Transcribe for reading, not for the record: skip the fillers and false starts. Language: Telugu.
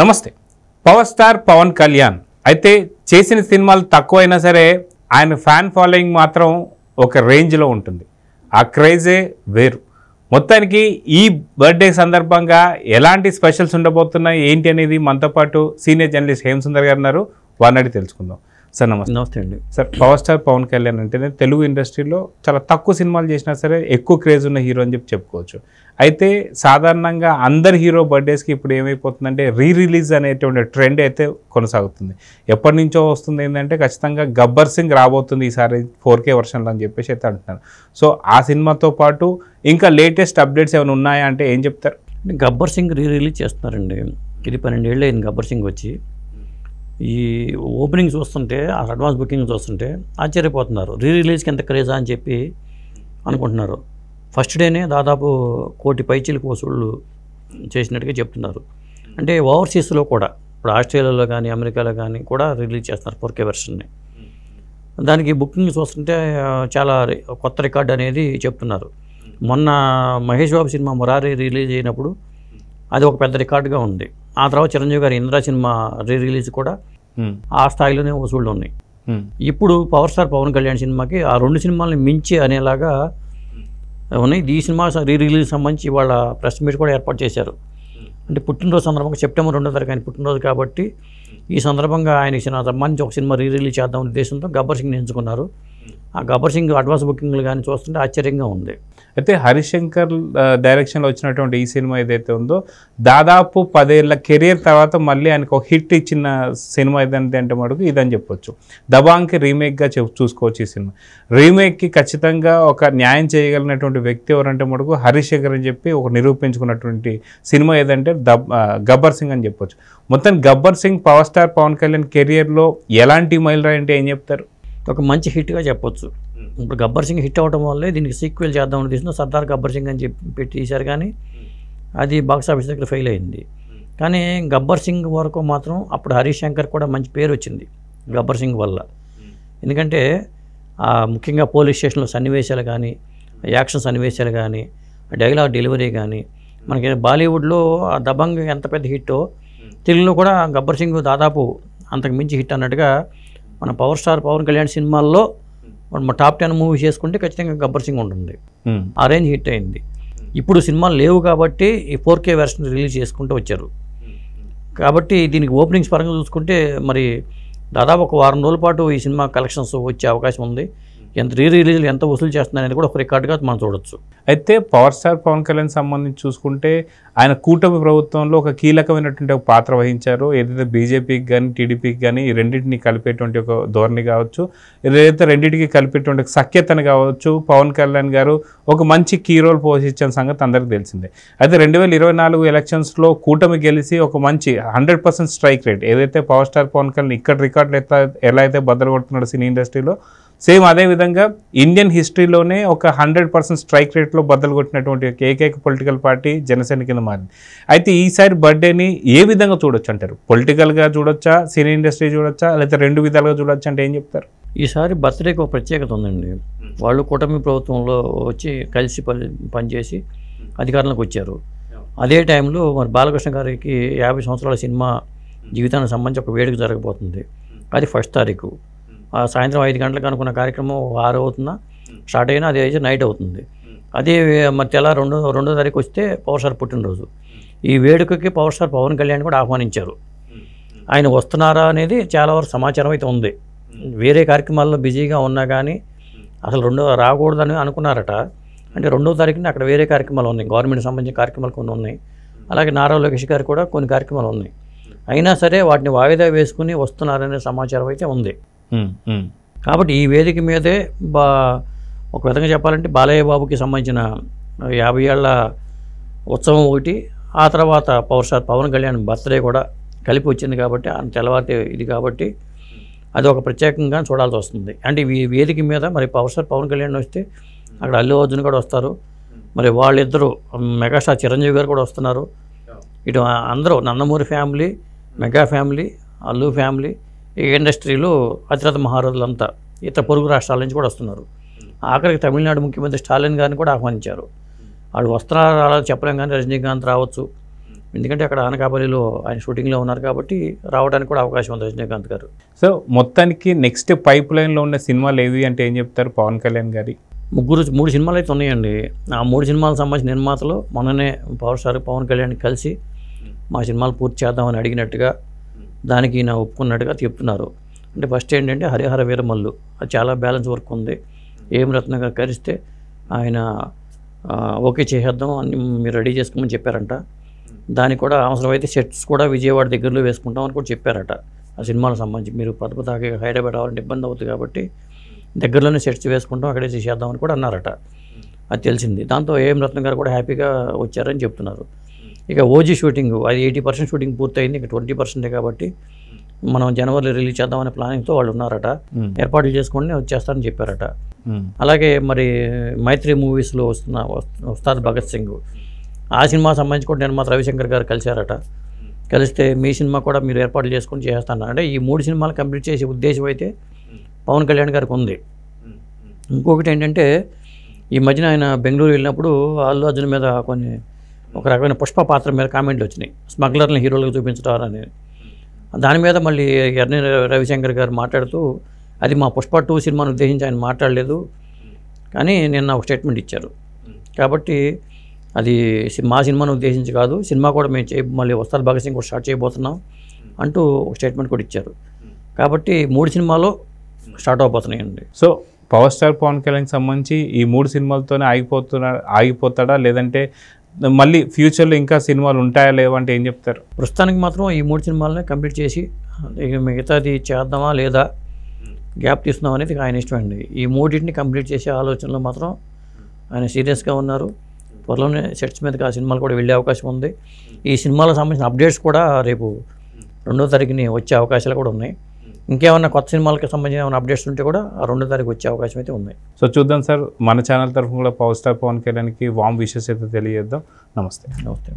నమస్తే. పవర్ స్టార్ పవన్ కళ్యాణ్ అయితే చేసిన సినిమాలు తక్కువైనా సరే ఆయన ఫ్యాన్ ఫాలోయింగ్ మాత్రం ఒక రేంజ్లో ఉంటుంది. ఆ క్రేజే వేరు. మొత్తానికి ఈ బర్త్డే సందర్భంగా ఎలాంటి స్పెషల్స్ ఉండబోతున్నాయి ఏంటి అనేది మనతో పాటు సీనియర్ జర్నలిస్ట్ హేమసుందర్ గారు ఉన్నారు. వారిని అడిగి తెలుసుకుందాం. సార్ నమస్తే. నమస్తే అండి. Sir, power star Pawan Kalyan అంటేనే తెలుగు ఇండస్ట్రీలో చాలా తక్కువ సినిమాలు చేసినా సరే ఎక్కువ క్రేజ్ ఉన్న హీరో అని చెప్పుకోవచ్చు. అయితే సాధారణంగా అందరి హీరో బర్త్డేస్కి ఇప్పుడు ఏమైపోతుందంటే రిలీజ్ అనేటువంటి ట్రెండ్ అయితే కొనసాగుతుంది. ఎప్పటి నుంచో వస్తుంది ఏంటంటే ఖచ్చితంగా గబ్బర్ సింగ్ రాబోతుంది ఈసారి 4K వర్షన్లో అని చెప్పేసి అయితే అంటున్నారు. సో ఆ సినిమాతో పాటు ఇంకా లేటెస్ట్ అప్డేట్స్ ఏమైనా ఉన్నాయా అంటే ఏం చెప్తారు? గబ్బర్ సింగ్ రిలీజ్ చేస్తున్నారండి. ఇది 12 ఏళ్ళు అయింది గబ్బర్ సింగ్ వచ్చి. ఈ ఓపెనింగ్ చూస్తుంటే, ఆ అడ్వాన్స్ బుకింగ్ చూస్తుంటే ఆశ్చర్యపోతున్నారు. రిలీజ్కి ఎంత క్రేజా అని చెప్పి అనుకుంటున్నారు. ఫస్ట్ డేనే దాదాపు 1 కోటి పైచీలకు వసూళ్ళు చేసినట్టుగా చెప్తున్నారు. అంటే ఓవర్సీస్లో కూడా ఇప్పుడు ఆస్ట్రేలియాలో కానీ అమెరికాలో కానీ కూడా రిలీజ్ చేస్తున్నారు 4K వెర్షన్ని. దానికి బుకింగ్ చూస్తుంటే చాలా కొత్త రికార్డ్ అనేది చెప్తున్నారు. మొన్న మహేష్ బాబు సినిమా మురారి రిలీజ్ అయినప్పుడు అది ఒక పెద్ద రికార్డుగా ఉంది. ఆ తర్వాత చిరంజీవి గారి ఇంద్ర సినిమా రిలీజ్ కూడా ఆ స్థాయిలోనే వసూళ్ళు ఉన్నాయి. ఇప్పుడు పవర్ స్టార్ పవన్ కళ్యాణ్ సినిమాకి ఆ 2 సినిమాలని మించి అనేలాగా ఉన్నాయి. ఈ సినిమా రిలీజ్ సంబంధించి వాళ్ళ ప్రెస్ మీట్ కూడా ఏర్పాటు చేశారు. అంటే పుట్టినరోజు సందర్భంగా సెప్టెంబర్ 2వ తారీఖు ఆయన పుట్టినరోజు కాబట్టి ఈ సందర్భంగా ఆయనకి సంబంధించి ఒక సినిమా రిలీజ్ చేద్దాం ఉద్దేశంతో గబ్బర్ సింగ్ని ఎంచుకున్నారు. ఆ గబ్బర్ సింగ్ అడ్వాన్స్ బుకింగ్లు కానీ చూస్తుంటే ఆశ్చర్యంగా ఉంది. అయితే హరిశంకర్ డైరెక్షన్లో వచ్చినటువంటి ఈ సినిమా ఏదైతే ఉందో దాదాపు 10 ఏళ్ల కెరియర్ తర్వాత మళ్ళీ ఆయనకు ఒక హిట్ ఇచ్చిన సినిమా ఏదంటే అంటే మటుకు ఇదని చెప్పొచ్చు. దబాంగ్కి రీమేక్గా చూసుకోవచ్చు. ఈ సినిమా రీమేక్కి ఖచ్చితంగా ఒక న్యాయం చేయగలిగినటువంటి వ్యక్తి ఎవరంటే మటుకు హరిశంకర్ అని చెప్పి ఒక నిరూపించుకున్నటువంటి సినిమా ఏదంటే గబ్బర్ సింగ్ అని చెప్పొచ్చు. మొత్తం గబ్బర్ సింగ్ పవర్ స్టార్ పవన్ కళ్యాణ్ కెరియర్లో ఎలాంటి మైలురాయి అంటే ఏం చెప్తారు? ఒక మంచి హిట్గా చెప్పొచ్చు. ఇప్పుడు గబ్బర్ సింగ్ హిట్ అవ్వడం వల్లే దీనికి సీక్వెల్ చేద్దామని తీసిన సర్దార్ గబ్బర్ సింగ్ అని చెప్పి పెట్టి తీశారు. కానీ అది బాక్స్ ఆఫీస్ దగ్గర ఫెయిల్ అయింది. కానీ గబ్బర్ సింగ్ వరకు మాత్రం అప్పుడు హరీష్ శంకర్ కూడా మంచి పేరు వచ్చింది గబ్బర్ సింగ్ వల్ల. ఎందుకంటే ముఖ్యంగా పోలీస్ స్టేషన్లో సన్నివేశాలు కానీ, యాక్షన్ సన్నివేశాలు కానీ, డైలాగ్ డెలివరీ కానీ, మనకి బాలీవుడ్లో ఆ దబంగ్ ఎంత పెద్ద హిట్టో తెలుగులో కూడా గబ్బర్ సింగ్ దాదాపు అంతకు మించి హిట్ అన్నట్టుగా మన పవర్ స్టార్ పవన్ కళ్యాణ్ సినిమాల్లో మన టాప్ 10 మూవీ చేసుకుంటే ఖచ్చితంగా గబ్బర్ సింగ్ ఉంటుంది. ఆ రేంజ్ హిట్ అయింది. ఇప్పుడు సినిమాలు లేవు కాబట్టి ఈ 4K వెర్షన్ రిలీజ్ చేసుకుంటూ వచ్చారు. కాబట్టి దీనికి ఓపెనింగ్స్ పరంగా చూసుకుంటే మరి దాదాపు ఒక వారం రోజుల పాటు ఈ సినిమా కలెక్షన్స్ వచ్చే అవకాశం ఉంది. ఎంత రిలీజ్లు ఎంత వసూలు చేస్తున్నారనేది కూడా ఒక రికార్డుగా మనం చూడొచ్చు. అయితే పవర్ స్టార్ పవన్ కళ్యాణ్ సంబంధించి చూసుకుంటే ఆయన కూటమి ప్రభుత్వంలో ఒక కీలకమైనటువంటి ఒక పాత్ర వహించారు. ఏదైతే బీజేపీకి కానీ టీడీపీకి కానీ ఈ రెండింటిని కలిపేటువంటి ఒక ధోరణి కావచ్చు, ఏదైతే రెండింటికి కలిపేటువంటి సఖ్యతను కావచ్చు, పవన్ కళ్యాణ్ గారు ఒక మంచి కీ రోల్ పోషించిన సంగతి అందరికీ తెలిసిందే. అయితే 2024 ఎలక్షన్స్లో కూటమి గెలిచి ఒక మంచి 100% స్ట్రైక్ రేట్ ఏదైతే పవర్ స్టార్ పవన్ కళ్యాణ్ ఇక్కడ రికార్డులు ఎలా అయితే బద్దలు కొడుతున్నాడు సినీ ఇండస్ట్రీలో, సేమ్ అదేవిధంగా ఇండియన్ హిస్టరీలోనే ఒక 100% స్ట్రైక్ రేట్లో బద్దలు కొట్టినటువంటి ఏకైక పొలిటికల్ పార్టీ జనసేన కింద మారింది. అయితే ఈసారి బర్త్డేని ఏ విధంగా చూడొచ్చు అంటారు? పొలిటికల్గా చూడొచ్చా, సినీ ఇండస్ట్రీ చూడొచ్చా, లేకపోతే 2 విధాలుగా చూడొచ్చు అంటే ఏం చెప్తారు? ఈసారి బర్త్డేకి ఒక ప్రత్యేకత ఉందండి. వాళ్ళు కూటమి ప్రభుత్వంలో వచ్చి కలిసి పనిచేసి అధికారంలోకి వచ్చారు. అదే టైంలో మరి బాలకృష్ణ గారికి 50 సంవత్సరాల సినిమా జీవితానికి సంబంధించి ఒక వేడుక జరగబోతుంది. అది 1వ తారీఖు సాయంత్రం 5 గంటలకు అనుకున్న కార్యక్రమం 6 అవుతుందా స్టార్ట్ అయినా అది అయితే నైట్ అవుతుంది. అదే మరి తెల్ల 2వ తారీఖు వస్తే పవర్ స్టార్ పుట్టినరోజు. ఈ వేడుకకి పవర్ స్టార్ పవన్ కళ్యాణ్ కూడా ఆహ్వానించారు. ఆయన వస్తున్నారా అనేది చాలా వరకు సమాచారం అయితే ఉంది. వేరే కార్యక్రమాల్లో బిజీగా ఉన్నా కానీ అసలు రాకూడదని అనుకున్నారట. అంటే 2వ తారీఖున అక్కడ వేరే కార్యక్రమాలు ఉన్నాయి, గవర్నమెంట్ సంబంధించిన కార్యక్రమాలు కొన్ని ఉన్నాయి. అలాగే నారా లోకేష్ గారు కూడా కొన్ని కార్యక్రమాలు ఉన్నాయి. అయినా సరే వాటిని వాయిదా వేసుకుని వస్తున్నారనే సమాచారం అయితే ఉంది. కాబట్టి ఈ వేదిక మీదే ఒక విధంగా చెప్పాలంటే బాలయ్య బాబుకి సంబంధించిన 50 ఏళ్ల ఉత్సవం ఒకటి, ఆ తర్వాత power star Pawan Kalyan birthday కూడా కలిపి వచ్చింది కాబట్టి తెల్లవారితే ఇది కాబట్టి అది ఒక ప్రత్యేకంగా చూడాల్సి వస్తుంది. అంటే ఈ వేదిక మీద మరి పవర్ స్టార్ పవన్ కళ్యాణ్ వస్తే అక్కడ అల్లు అర్జున్ కూడా వస్తారు. మరి వాళ్ళిద్దరూ మెగాస్టార్ చిరంజీవి గారు కూడా వస్తున్నారు. ఇటు అందరూ Nandamuri family, mega family, Allu family, ఈ ఇండస్ట్రీలో అతిరథ మహారాజులంతా ఇతర పొరుగు రాష్ట్రాల నుంచి కూడా వస్తున్నారు. ఆఖరికి తమిళనాడు ముఖ్యమంత్రి స్టాలిన్ గారిని కూడా ఆహ్వానించారు. వాళ్ళు వస్తున్నారు అలా చెప్పలేం కానీ రజనీకాంత్ రావచ్చు, ఎందుకంటే అక్కడ అనకాపల్లిలో ఆయన షూటింగ్లో ఉన్నారు కాబట్టి రావడానికి కూడా అవకాశం ఉంది రజనీకాంత్ గారు. సో మొత్తానికి నెక్స్ట్ పైప్ లైన్లో ఉన్న సినిమాలు ఏవి అంటే ఏం చెప్తారు పవన్ కళ్యాణ్ గారి? 3 సినిమాలు అయితే ఉన్నాయండి. ఆ 3 సినిమాలకు సంబంధించిన నిర్మాతలు మొన్ననే పవర్ స్టార్ పవన్ కళ్యాణ్ కలిసి మా సినిమాలు పూర్తి చేద్దామని అడిగినట్టుగా దానికి నా ఒప్పుకున్నట్టుగా చెప్తున్నారు. అంటే ఫస్ట్ ఏంటంటే హరిహర వీరమల్లు, అది చాలా బ్యాలెన్స్ వర్క్ ఉంది. ఏం రత్న గారు కలిస్తే ఆయన ఓకే చేసేద్దాం అని మీరు రెడీ చేసుకోమని చెప్పారంట. దానికి కూడా అవసరమైతే సెట్స్ కూడా విజయవాడ దగ్గరలో వేసుకుంటామని కూడా చెప్పారట. ఆ సినిమాలకు సంబంధించి మీరు పదపదాకి హైదరాబాద్ రావాలంటే ఇబ్బంది అవుతుంది కాబట్టి దగ్గరలోనే సెట్స్ వేసుకుంటాం, అక్కడే చేసేద్దామని కూడా అన్నారట. అది తెలిసింది. దాంతో ఏం రత్న గారు కూడా హ్యాపీగా వచ్చారని చెప్తున్నారు. ఇక ఓజీ షూటింగ్ అది 80% షూటింగ్ పూర్తయింది, ఇక 20% కాబట్టి మనం జనవరిలో రిలీజ్ చేద్దామనే ప్లానింగ్తో వాళ్ళు ఉన్నారట. ఏర్పాట్లు చేసుకొని వచ్చేస్తారని చెప్పారట. అలాగే మరి మైత్రి మూవీస్లో వస్తున్న ఉస్తాద్ భగత్ సింగ్, ఆ సినిమా సంబంధించి కూడా నిర్మాత రవిశంకర్ గారు కలిశారట. కలిస్తే మీ సినిమా కూడా మీరు ఏర్పాట్లు చేసుకొని చేస్తాను అంటే ఈ 3 సినిమాలు కంప్లీట్ చేసే ఉద్దేశం అయితే పవన్ కళ్యాణ్ గారికి ఉంది. ఇంకొకటి ఏంటంటే ఈ మధ్యన ఆయన బెంగళూరు వెళ్ళినప్పుడు అల్లు అర్జున్ మీద ఒక రకమైన పుష్ప పాత్ర మీద కామెంట్లు వచ్చినాయి, స్మగ్లర్లను హీరోలుగా చూపించడారని. దాని మీద మళ్ళీ ఎర్ని రవిశంకర్ గారు మాట్లాడుతూ అది మా పుష్ప 2 సినిమాను ఉద్దేశించి ఆయన మాట్లాడలేదు కానీ నిన్న ఒక స్టేట్మెంట్ ఇచ్చారు. కాబట్టి అది మా సినిమాను ఉద్దేశించి కాదు, సినిమా కూడా మేము మళ్ళీ ఉస్తాద్ భగత్ సింగ్ కూడా స్టార్ట్ చేయబోతున్నాం అంటూ ఒక స్టేట్మెంట్ కూడా ఇచ్చారు. కాబట్టి 3 సినిమాలు స్టార్ట్ అవబోతున్నాయండి. సో పవర్ స్టార్ పవన్ కళ్యాణ్కి సంబంధించి ఈ 3 సినిమాలతోనే ఆగిపోతాడా లేదంటే మళ్ళీ ఫ్యూచర్లో ఇంకా సినిమాలు ఉంటాయా లేవంటే ఏం చెప్తారు? ప్రస్తుతానికి మాత్రం ఈ 3 సినిమాలనే కంప్లీట్ చేసి ఇక మిగతాది చేద్దామా లేదా గ్యాప్ తీసుకుందాం అనేది ఆయన ఇష్టం అండి. ఈ 3టిని కంప్లీట్ చేసే ఆలోచనలో మాత్రం ఆయన సీరియస్గా ఉన్నారు. త్వరలోనే సెట్స్ మీదకి ఆ సినిమాలు కూడా వెళ్ళే అవకాశం ఉంది. ఈ సినిమాలకు సంబంధించిన అప్డేట్స్ కూడా రేపు 2వ తారీఖుని వచ్చే అవకాశాలు కూడా ఉన్నాయి. ఇంకేమన్నా కొత్త సినిమాలకు సంబంధించిన ఏమైనా అప్డేట్స్ ఉంటే కూడా ఆ 2వ తారీఖు వచ్చే అవకాశం అయితే ఉంది. సో చూద్దాం సార్, మన ఛానల్ తరఫున కూడా పవర్ స్టార్ పవన్ కళ్యాణ్కి వామ్ విషెస్ అయితే తెలియజేద్దాం. నమస్తే. నమస్తే.